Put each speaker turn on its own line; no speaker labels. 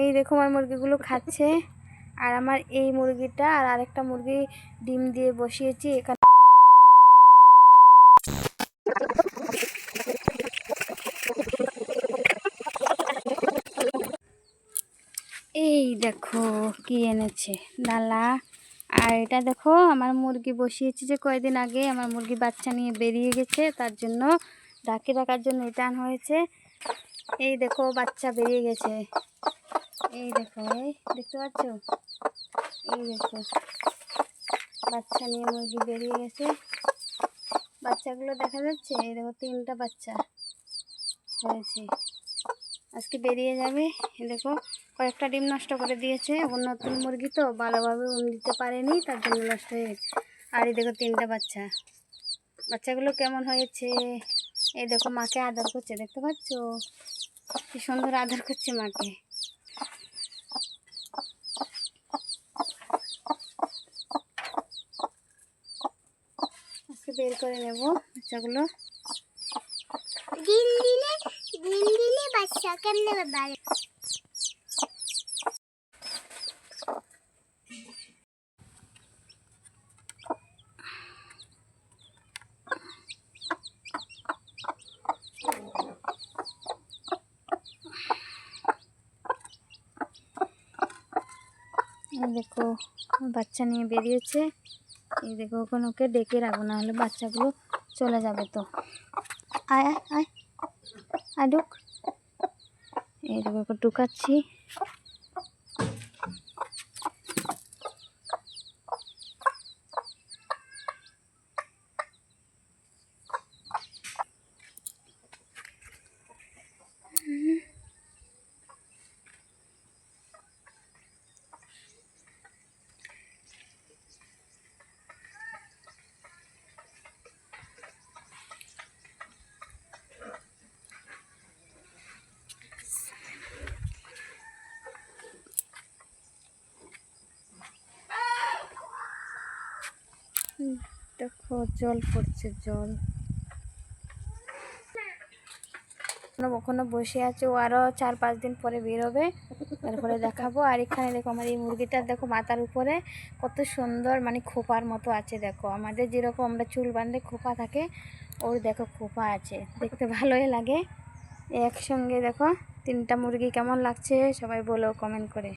এই দেখো আমার মুরগিগুলো খাচ্ছে। আর আমার এই মুরগিটা আর আরেকটা মুরগি ডিম দিয়ে বসিয়েছি এখানে। এই দেখো কি এনেছে ডালা। আর এটা দেখো আমার মুরগি বসিয়েছি যে কয়েকদিন আগে আমার মুরগি বাচ্চা নিয়ে বেরিয়ে গেছে, তার জন্য ঢাকি রাখার জন্য এটা আনা হয়েছে। এই দেখো বাচ্চা বেরিয়ে গেছে, এই দেখো, এই দেখতে পাচ্ছ, এই দেখো বাচ্চা নিয়ে মুরগি বেরিয়ে গেছে। বাচ্চাগুলো দেখা যাচ্ছে, এই দেখো 3টা বাচ্চা হয়েছে, আজকে বেরিয়ে যাবে। এই দেখো কয়েকটা ডিম নষ্ট করে দিয়েছে, ওর নতুন মুরগি তো ভালোভাবে দিতে পারেনি, তার জন্য নষ্ট হয়ে গেছে। আর এই দেখো 3টা বাচ্চা, বাচ্চাগুলো কেমন হয়েছে। এই দেখো মাকে আদর করছে, দেখতে পাচ্ছ কি সুন্দর আদর করছে মাকে। আজকে বের করে নেব বাচ্চাগুলো।
দিন দিনে বাচ্চা কেমনে বাড়ে।
এই দেখো বাচ্চা নিয়ে বেরিয়েছে। এই দেখো ওখানে ওকে ডেকে রাখবো, না হলে বাচ্চাগুলো চলে যাবে। তো আয় আয় আয় আয় ঢুক। এই দেখো ওকে ঢুকাচ্ছি। দেখো জল পড়ছে, জল ওখানে বসে আছে। ও আরও 4-5 দিন পরে বেরোবে, তারপরে দেখাবো। আর এখানে দেখো আমার এই মুরগিটার দেখো মাথার উপরে কত সুন্দর মানে খোপার মতো আছে। দেখো আমাদের যেরকম আমরা চুল বাঁধলে খোপা থাকে, ওর দেখো খোপা আছে, দেখতে ভালোই লাগে। একসঙ্গে দেখো 3টা মুরগি কেমন লাগছে সবাই বলো কমেন্ট করে।